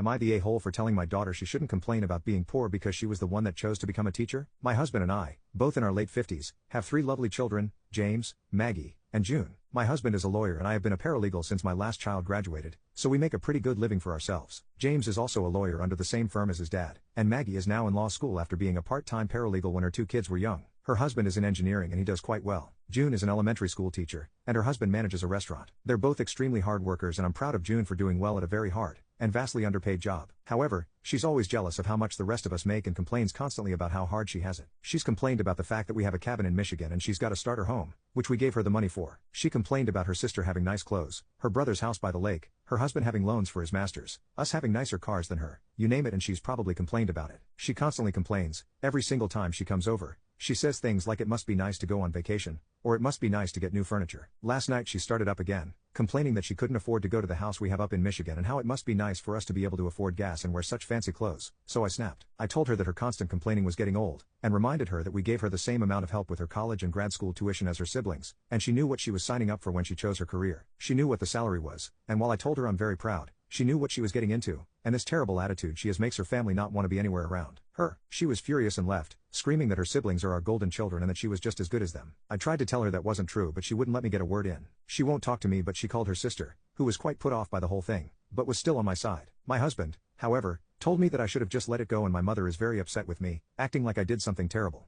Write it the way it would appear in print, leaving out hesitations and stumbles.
Am I the a-hole for telling my daughter she shouldn't complain about being poor because she was the one that chose to become a teacher? My husband and I, both in our late 50s, have 3 lovely children, James, Maggie, and June. My husband is a lawyer and I have been a paralegal since my last child graduated, so we make a pretty good living for ourselves. James is also a lawyer under the same firm as his dad, and Maggie is now in law school after being a part-time paralegal when her 2 kids were young. Her husband is in engineering and he does quite well. June is an elementary school teacher, and her husband manages a restaurant. They're both extremely hard workers and I'm proud of June for doing well at a very hard and vastly underpaid job. However, she's always jealous of how much the rest of us make and complains constantly about how hard she has it. She's complained about the fact that we have a cabin in Michigan and she's got a starter home, which we gave her the money for. She complained about her sister having nice clothes, her brother's house by the lake, her husband having loans for his masters, us having nicer cars than her. You name it and she's probably complained about it. She constantly complains, every single time she comes over. She says things like it must be nice to go on vacation, or it must be nice to get new furniture. Last night she started up again, complaining that she couldn't afford to go to the house we have up in Michigan and how it must be nice for us to be able to afford gas and wear such fancy clothes. So I snapped. I told her that her constant complaining was getting old, and reminded her that we gave her the same amount of help with her college and grad school tuition as her siblings, and she knew what she was signing up for when she chose her career. She knew what the salary was, and while I told her I'm very proud, she knew what she was getting into, and this terrible attitude she has makes her family not want to be anywhere around her. She was furious and left, screaming that her siblings are our golden children and that she was just as good as them. I tried to tell her that wasn't true but she wouldn't let me get a word in. She won't talk to me but she called her sister, who was quite put off by the whole thing, but was still on my side. My husband, however, told me that I should have just let it go and my mother is very upset with me, acting like I did something terrible.